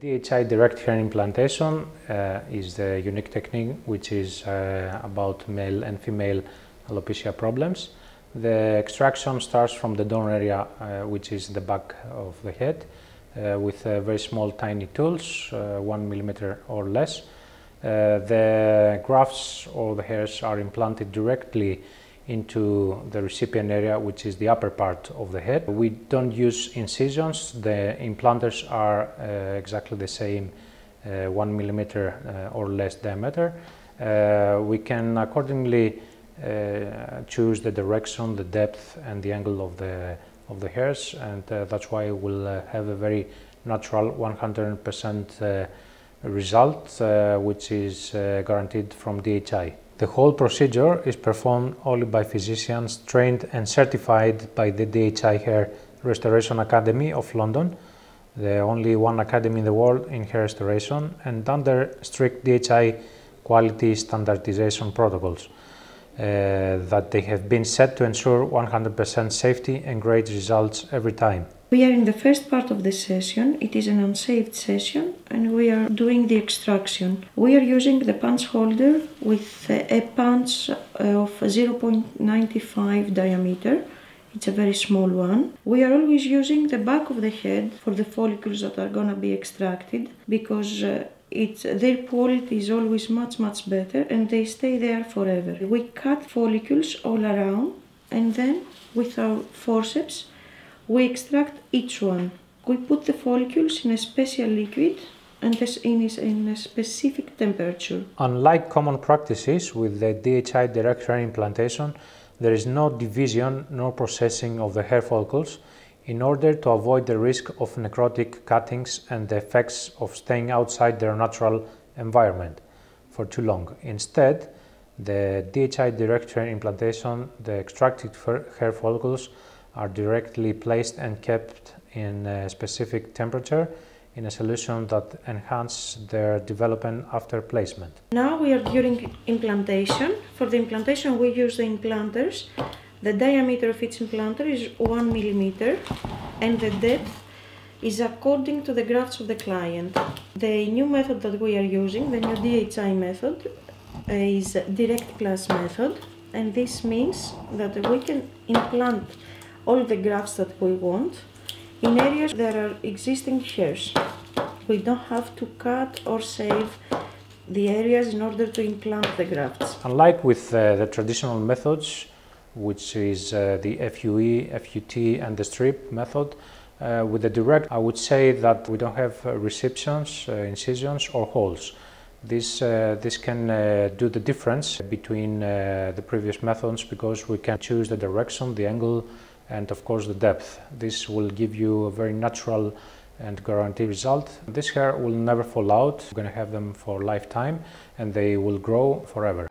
DHI direct hair implantation is the unique technique which is about male and female alopecia problems. The extraction starts from the down area, which is the back of the head, with very small tiny tools, 1 millimeter or less. The grafts or the hairs are implanted directly into the recipient area, which is the upper part of the head. We don't use incisions. The implanters are exactly the same, 1 millimeter or less diameter. We can accordingly choose the direction, the depth and the angle of the hairs, and that's why we'll have a very natural 100% result, which is guaranteed from DHI. The whole procedure is performed only by physicians trained and certified by the DHI Hair Restoration Academy of London, the only one academy in the world in hair restoration, and under strict DHI quality standardization protocols that they have been set to ensure 100% safety and great results every time. We are in the first part of the session. It is an unsaved session and we are doing the extraction. We are using the punch holder with a punch of 0.95 diameter. It's a very small one. We are always using the back of the head for the follicles that are going to be extracted because their quality is always much better and they stay there forever. We cut follicles all around and then with our forceps we extract each one. We put the follicles in a special liquid and in a specific temperature. Unlike common practices with the DHI direct hair implantation, there is no division nor processing of the hair follicles in order to avoid the risk of necrotic cuttings and the effects of staying outside their natural environment for too long. Instead, the DHI direct hair implantation, the extracted hair follicles are directly placed and kept in a specific temperature in a solution that enhances their development after placement. Now we are during implantation. For the implantation we use the implanters. The diameter of each implanter is 1 millimeter and the depth is according to the grafts of the client. The new method that we are using, the new DHI method, is direct plus method, and this means that we can implant all the grafts that we want in areas that are existing hairs. We don't have to cut or save the areas in order to implant the grafts. Unlike with the traditional methods, which is the FUE, FUT and the strip method, with the direct I would say that we don't have receptions, incisions or holes. This can do the difference between the previous methods because we can choose the direction, the angle and of course the depth. This will give you a very natural and guaranteed result. This hair will never fall out. We're going to have them for a lifetime and they will grow forever.